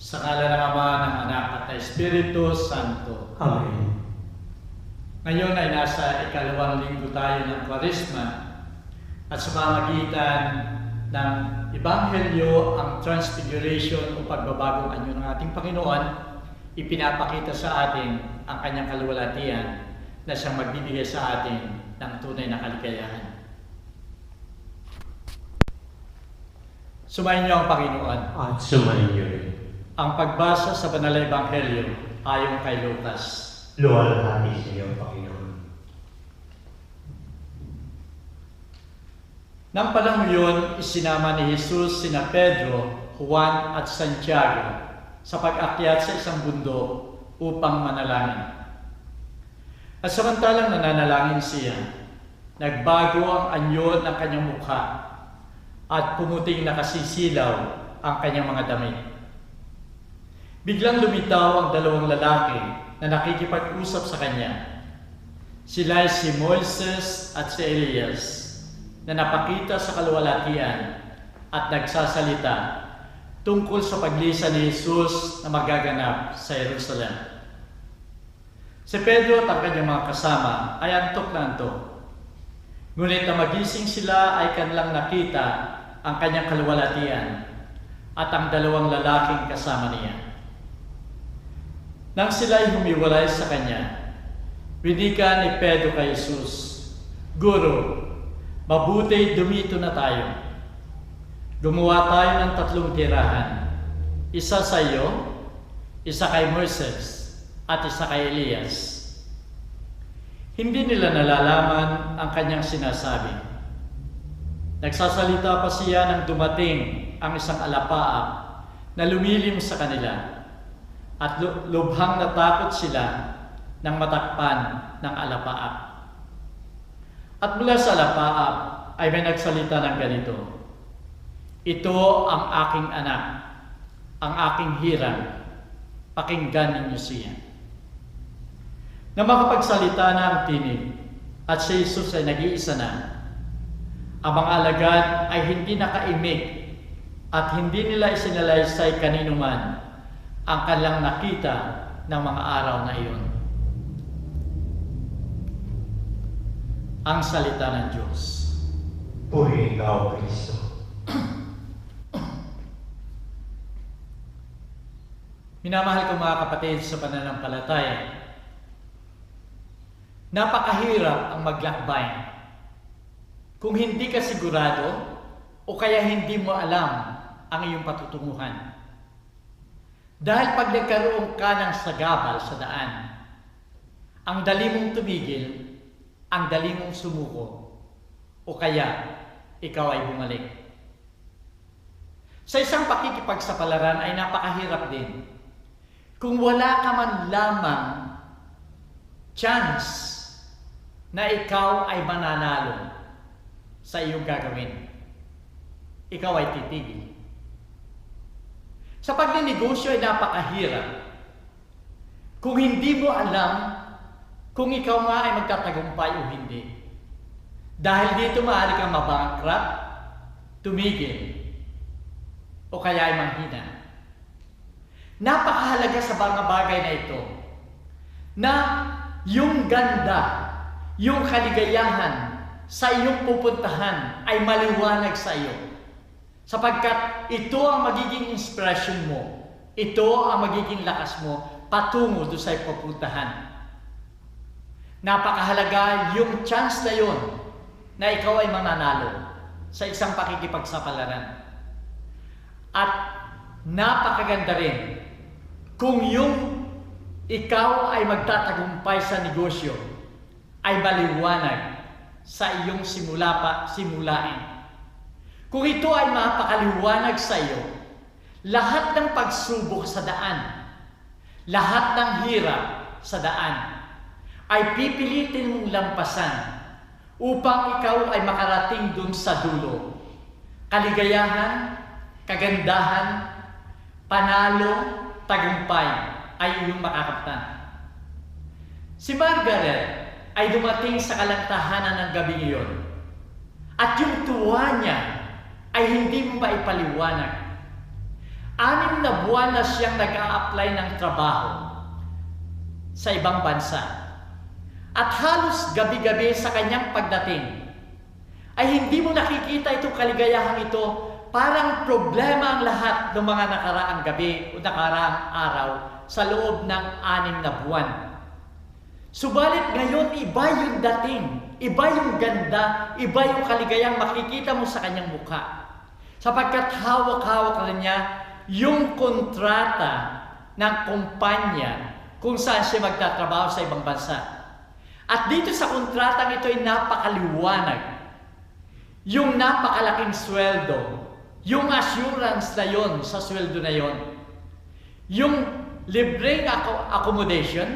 Sa ngala ng Ama, ng Anak, at ng Espiritu Santo. Amen. Ngayon ay nasa ikalawang linggo tayo ng Kwaresma at sa pamamagitan ng Ebanghelyo, ang Transfiguration o pagbabagong anyo ng ating Panginoon, ipinapakita sa atin ang kanyang kaluwalhatian na siyang magbibigay sa atin ng tunay na kaligayahan. Sumayin niyo ang Panginoon. At sumayin niyo rin. Ang pagbasa sa Banal na Ebanghelyo ayon kay Lucas. Luwalhati sa iyo, Panginoon. Nang panahon yun, isinama ni Jesus sina Pedro, Juan at Santiago sa pag-akyat sa isang bundok upang manalangin. At samantalang nananalangin siya, nagbago ang anyo ng kanyang mukha at pumuting nakasisilaw ang kanyang mga damit. Biglang lumitaw ang dalawang lalaki na nakikipag-usap sa kanya. Sila ay si Moises at si Elias na napakita sa kaluwalhatian at nagsasalita tungkol sa paglisan ni Jesus na magaganap sa Jerusalem. Si Pedro at ang kanyang mga kasama ay antok na antok. Ngunit na magising sila ay kanilang nakita ang kanyang kaluwalhatian at ang dalawang lalaking kasama niya. Nang sila'y humiwalay sa kanya, winika ni Pedro kay Jesus, "Guro, mabuti dumito na tayo. Gumawa tayo ng 3 tirahan, isa sa iyo, isa kay Moises, at isa kay Elias." Hindi nila nalalaman ang kanyang sinasabi. Nagsasalita pa siya nang dumating ang isang alapaap na lumilim sa kanila at lubhang natakot sila nang matakpan ng alapaap. At mula sa alapaap ay may nagsalita ng ganito, "Ito ang aking anak, ang aking hirang, pakinggan ninyo siya." Na makapagsalita na ang tinig at si Jesus ay nag-iisa na, ang mga alagad ay hindi nakaimik at hindi nila isinalaysay kanino man ang kanilang nakita ng mga araw na iyon. Ang salita ng Diyos. Puri ikaw, Kristo. Minamahal ko mga kapatid sa pananampalataya, napakahirap ang maglakbay kung hindi ka sigurado o kaya hindi mo alam ang iyong patutunguhan. Dahil pag nagkaroon ka ng sagabal sa daan, ang dali mong tumigil, ang dali mong sumuko, o kaya ikaw ay bumalik. Sa isang pakikipagsapalaran ay napakahirap din. Kung wala ka man lamang chance na ikaw ay mananalo sa iyong gagawin, ikaw ay titigil. Sa pagninegosyo ay napakahirap. Kung hindi mo alam kung ikaw nga ay magtatagumpay o hindi. Dahil dito maaari kang mabankrupt, tumigil, o kaya ay manghina. Napakahalaga sa mga bagay na ito na yung ganda, yung kaligayahan sa iyong pupuntahan ay maliwanag sa iyo. Sapagkat ito ang magiging inspirasyon mo, ito ang magiging lakas mo patungo doon sa pupuntahan. Napakahalaga yung chance na yun na ikaw ay mananalo sa isang pakikipagsapalaran. At napakaganda rin kung yung ikaw ay magtatagumpay sa negosyo ay maliwanag sa iyong simulain. Kung ito ay mapakaliwanag sa iyo, lahat ng pagsubok sa daan, lahat ng hirap sa daan, ay pipilitin mong lampasan upang ikaw ay makarating dun sa dulo. Kaligayahan, kagandahan, panalo, tagumpay ay iyong makakamtan. Si Margaret ay dumating sa kalantahanan ng gabi iyon. At yung tuwa niya ay hindi mo maipaliwanag. 6 na buwan na siyang nag-a-apply ng trabaho sa ibang bansa. At halos gabi-gabi sa kanyang pagdating, ay hindi mo nakikita itong kaligayahan ito. Parang problema ang lahat ng mga nakaraang gabi o nakaraang araw sa loob ng 6 na buwan. Subalit ngayon, iba yung dating, iba yung ganda, iba yung kaligayang makikita mo sa kanyang mukha. Sapagkat hawak-hawak na niya yung kontrata ng kumpanya kung saan siya magtatrabaho sa ibang bansa. At dito sa kontratang ito ay napakaliwanag. Yung napakalaking sweldo, yung assurance na yon sa sweldo na yon, yung libreng accommodation,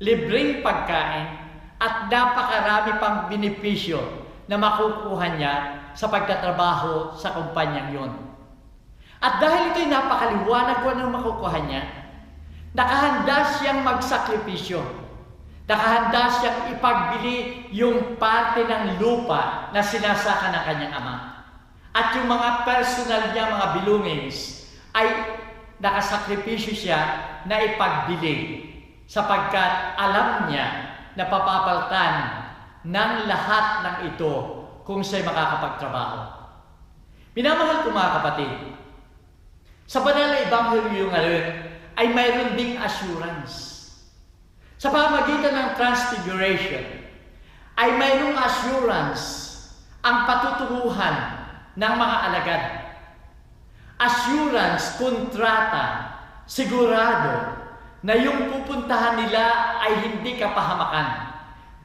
libreng pagkain, at napakarami pang benepisyo na makukuha niya sa pagtatrabaho sa kumpanyang yon. At dahil ito'y napakaliwanag kung anong makukuha niya, nakahanda siyang magsakripisyo. Nakahanda siyang ipagbili yung parte ng lupa na sinasaka ng kanyang ama. At yung mga personal niya, mga belongings, ay nakasakripisyo siya na ipagbili sapagkat alam niya na papapaltan ng lahat ng ito kung siya'y makakapagtrabaho. Minamahal ko mga kapatid, sa banal na ebanghelyo ngayon ay mayroon ding assurance. Sa pamamagitan ng Transfiguration ay mayroong assurance ang patutunguhan ng mga alagad. Assurance, kontrata, sigurado na yung pupuntahan nila ay hindi kapahamakan,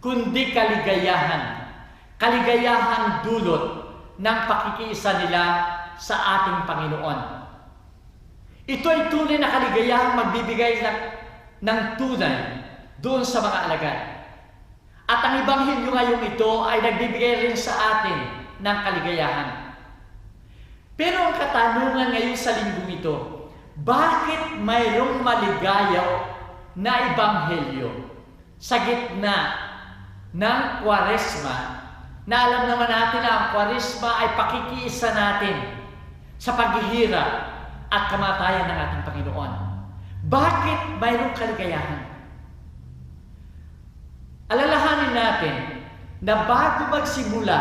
kundi kaligayahan. Kaligayahan dulot ng pakikiisa nila sa ating Panginoon. Ito ay tunay na kaligayahang magbibigay ng tunay doon sa mga alagad. At ang ebanghelyo ngayong ito ay nagbibigay rin sa atin ng kaligayahan. Pero ang katanungan ngayon sa linggong ito, bakit mayroong maligaya na ebanghelyo sa gitna ng Kwaresma, na alam naman natin na ang Kwaresma ay pakikiisa natin sa paghihirap at kamatayan ng ating Panginoon? Bakit mayroong kaligayahan? Alalahanin natin na bago magsimula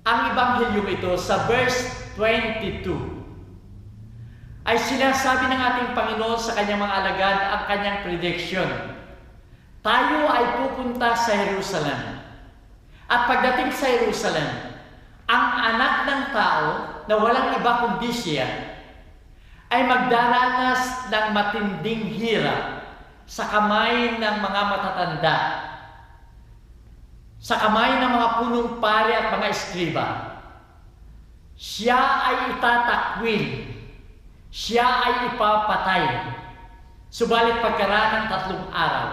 ang ebanghelyo ito sa verse 22, ay sinasabi ng ating Panginoon sa kanyang mga alagad ang kanyang prediction. Tayo ay pupunta sa Jerusalem. At pagdating sa Jerusalem, ang anak ng tao na walang iba kundi siya ay magdaranas ng matinding hirap sa kamay ng mga matatanda, sa kamay ng mga punong pari at mga eskriba. Siya ay itatakwil, siya ay ipapatay. Subalit pagkaraan ng 3 araw,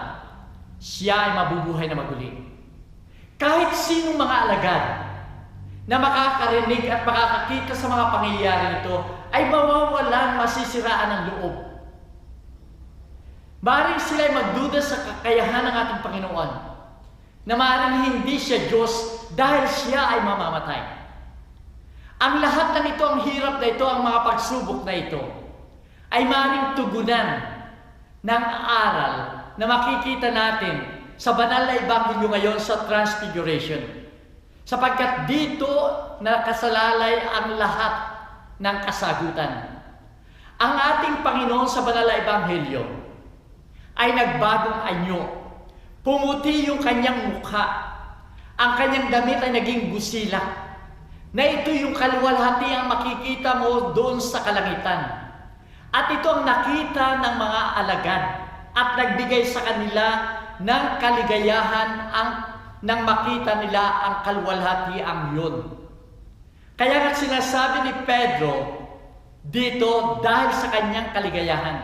siya ay mabubuhay na maguli. Kahit sinong mga alagad na makakarinig at makakakita sa mga pangyayari nito ay mawawalan, masisiraan ng loob. Maaaring sila ay magduda sa kakayahan ng ating Panginoon, na maaaring hindi siya Diyos dahil siya ay mamamatay. Ang lahat ng ito, ang hirap na ito, ang mga pagsubok na ito, ay maaaring tugunan ng aral na makikita natin sa banal na ebanghelyo ngayon sa Transfiguration. Sapagkat dito nakasalalay ang lahat ng kasagutan. Ang ating Panginoon sa banal na ebanghelyo ay nagbagong anyo. Pumuti yung kanyang mukha. Ang kanyang damit ay naging busilak. Na ito yung kaluwalhati ang makikita mo doon sa kalangitan. At ito ang nakita ng mga alagad at nagbigay sa kanila ng kaligayahan nang makita nila ang kaluwalhatiang yun. Kaya nga sinasabi ni Pedro dito dahil sa kanyang kaligayahan,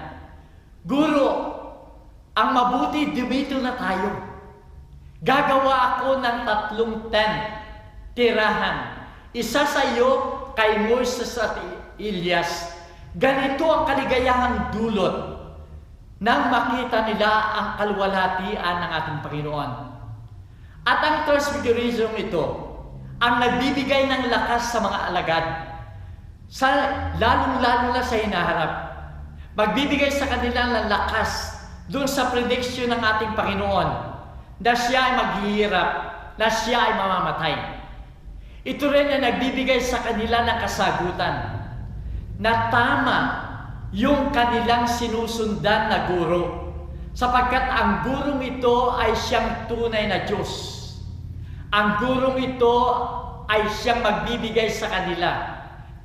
Guro, ang mabuti dumito na tayo. Gagawa ako ng 3 tent, tirahan. Isa sa iyo kay Moises at Elias. Ganito ang kaligayahang dulot nang makita nila ang kaluwalhatian ng ating Panginoon. At ang Transfiguration ito ang nagbibigay ng lakas sa mga alagad lalong-lalo na sa hinaharap. Magbibigay sa kanila ng lakas doon sa prediction ng ating Panginoon na siya ay maghihirap, na siya ay mamamatay. Ito rin ay nagbibigay sa kanila ng kasagutan na tama yung kanilang sinusundan na guro, sapagkat ang gurong ito ay siyang tunay na Diyos. Ang gurong ito ay siyang magbibigay sa kanila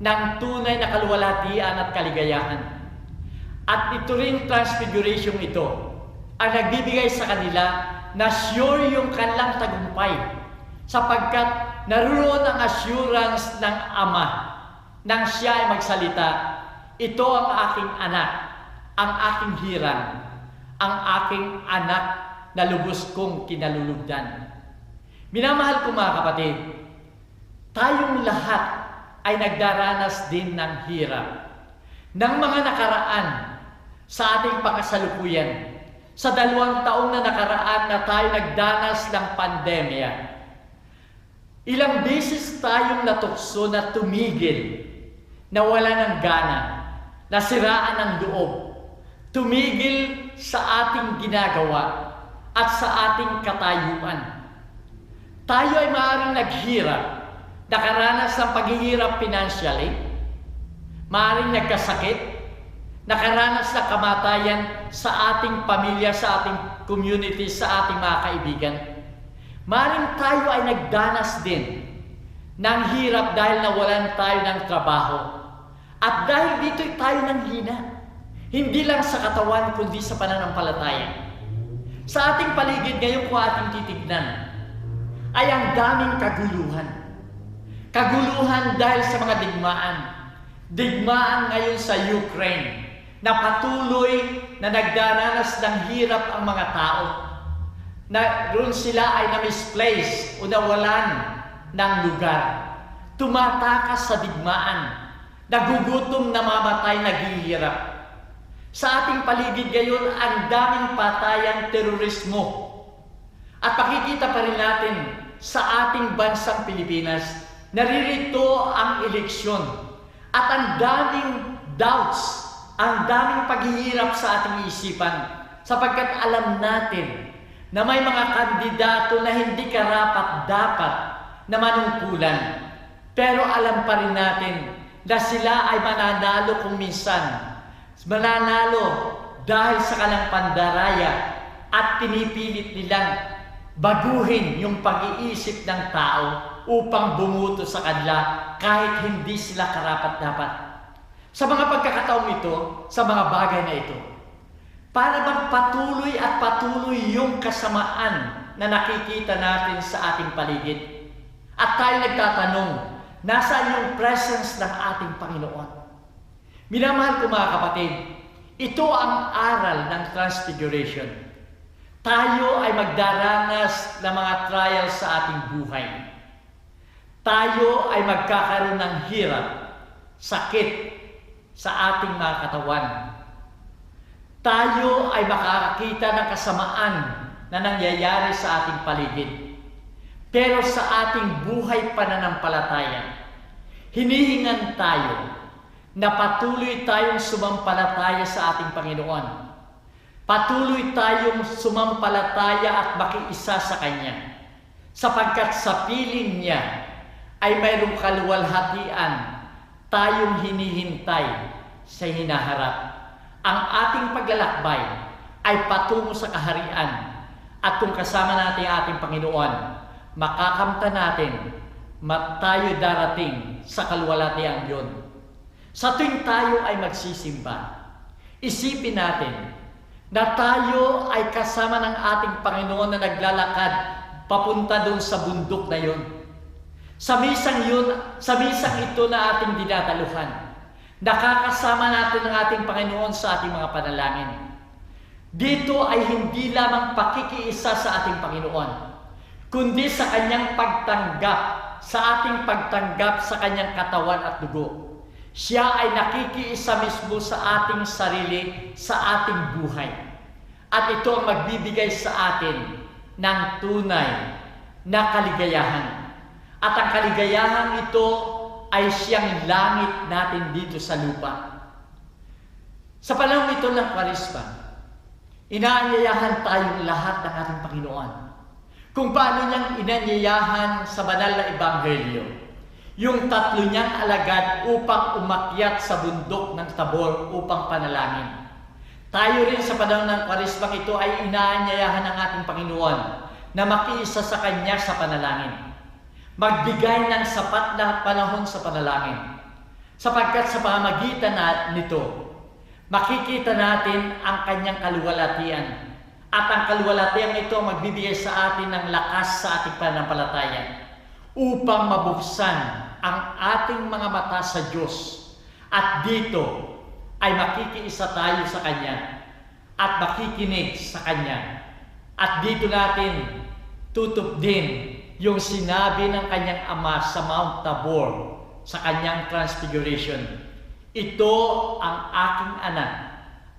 ng tunay na kaluwalhatian at kaligayahan. At ito rin transfiguration ito ang nagbibigay sa kanila na sure yung kanilang tagumpay, sapagkat naroon ang assurance ng Ama nang siya ay magsalita, ito ang aking anak, ang aking hirang, ang aking anak na lubos kong kinalulugdan. Minamahal ko mga kapatid, tayong lahat ay nagdaranas din ng hirap, ng mga nakaraan sa ating pangkasalukuyan. Sa 2 taong na nakaraan na tayo nagdanas ng pandemya, ilang beses tayong natukso na tumigil, na wala ng gana, nasiraan ng loob, tumigil sa ating ginagawa at sa ating katayuan. Tayo ay maaaring naghirap, nakaranas ng paghihirap financially, maaaring nagkasakit, nakaranas ng kamatayan sa ating pamilya, sa ating community, sa ating mga kaibigan. Maaaring tayo ay nagdanas din ng hirap dahil nawalan tayo ng trabaho. At dahil dito tayo nanghina, hindi lang sa katawan kundi sa pananampalataya. Sa ating paligid ngayon kung ating titignan, ay ang daming kaguluhan. Kaguluhan dahil sa mga digmaan. Digmaan ngayon sa Ukraine, na patuloy na nagdaranas ng hirap ang mga tao. Na roon sila ay na-misplace o nawalan ng lugar. Tumatakas sa digmaan. Nagugutom, namamatay, naghihirap. Sa ating paligid ngayon, ang daming patayang terorismo. At pakikita pa rin natin sa ating bansang Pilipinas, naririto ang eleksyon. At ang daming doubts, ang daming paghihirap sa ating isipan, sapagkat alam natin na may mga kandidato na hindi karapat-dapat na manungkulan. Pero alam pa rin natin na sila ay mananalo kung minsan. Mananalo dahil sa kanilang pandaraya at pinipilit nilang baguhin yung pag-iisip ng tao upang bumuto sa kanila kahit hindi sila karapat-dapat. Sa mga pagkakataong ito, sa mga bagay na ito, para bang patuloy at patuloy yung kasamaan na nakikita natin sa ating paligid. At tayo nagtatanong, nasaan yung presence ng ating Panginoon? Minamahal ko mga kapatid, ito ang aral ng Transfiguration. Tayo ay magdaranas ng mga trials sa ating buhay. Tayo ay magkakaroon ng hirap, sakit sa ating mga katawan. Tayo ay makakakita ng kasamaan na nangyayari sa ating paligid. Pero sa ating buhay pananampalataya, hinihingan tayo na patuloy tayong sumampalataya sa ating Panginoon. Patuloy tayong sumampalataya at makiisa sa Kanya. Sapagkat sa piling niya ay mayroong kaluwalhatian tayong hinihintay sa hinaharap. Ang ating paglalakbay ay patungo sa kaharian. At kung kasama natin ang ating Panginoon, makakamta natin tayo darating sa kaluwalhatian yun. Sa tuwing tayo ay magsisimba, isipin natin na tayo ay kasama ng ating Panginoon na naglalakad papunta doon sa bundok na yun. Sa misang ito na ating dinadaluhan, nakakasama natin ang ating Panginoon sa ating mga panalangin. Dito ay hindi lamang pakikiisa sa ating Panginoon, kundi sa Kanyang pagtanggap, sa ating pagtanggap sa Kanyang katawan at dugo. Siya ay nakikiisa mismo sa ating sarili, sa ating buhay. At ito ang magbibigay sa atin ng tunay na kaligayahan. At ang kaligayahan ito ay siyang langit natin dito sa lupa. Sa panahon ito ng Kwaresma, inaanyayahan tayong lahat ng ating Panginoon kung paano niyang inanyayahan sa banal na Ebanghelyo yung 3 niyang alagad upang umakyat sa bundok ng Tabor upang panalangin. Tayo rin sa panahon ng Kwaresma ito ay inaanyayahan ng ating Panginoon na makiisa sa Kanya sa panalangin. Magbigay ng sapat na panahon sa panalangin. Sapagkat sa pamamagitan nito, makikita natin ang Kanyang kaluwalhatian. At ang kaluwalhatian ito magbibigay sa atin ng lakas sa ating pananampalataya upang mabuksan ang ating mga mata sa Diyos. At dito ay makikiisa tayo sa Kanya at makikinig sa Kanya. At dito natin tutupdin yung sinabi ng Kanyang Ama sa Mount Tabor sa Kanyang Transfiguration. Ito ang aking anak,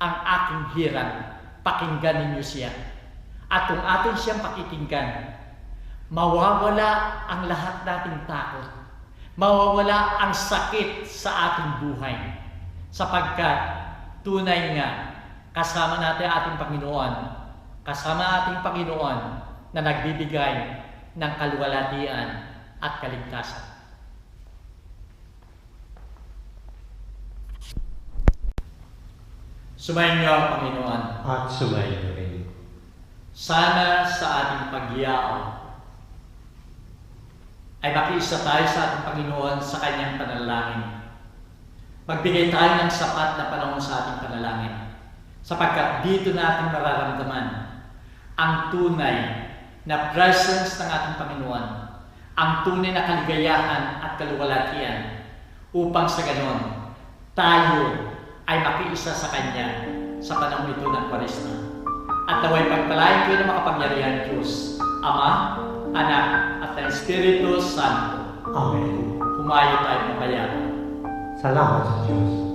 ang aking hirang, pakinggan ninyo siya. At kung atin siyang pakikinggan, mawawala ang lahat nating takot. Mawawala ang sakit sa ating buhay. Sapagkat tunay nga, kasama natin ating Panginoon, kasama ating Panginoon na nagbibigay ng kaluwalhatian at kaligtasan. Sumayin niyo ang Panginoon. At sumayin niyo rin. Sana sa ating pagyao ay makiisa tayo sa ating Panginoon sa Kanyang panalangin. Magbigay tayo ng sapat na panahon sa ating panalangin. Sapagkat dito natin mararamdaman ang tunay na presence ng ating Panginoon, ang tunay na kaligayahan at kaluwalhatian, upang sa ganon, tayo ay makiisa sa Kanya sa panahon ito ng Kwaresma. At naway pagpalain kayo ng makapangyarihan Diyos, Ama, Anak, at ng Espiritu Santo. Amen. Humayo tayo mapayapa. Salamat sa Diyos.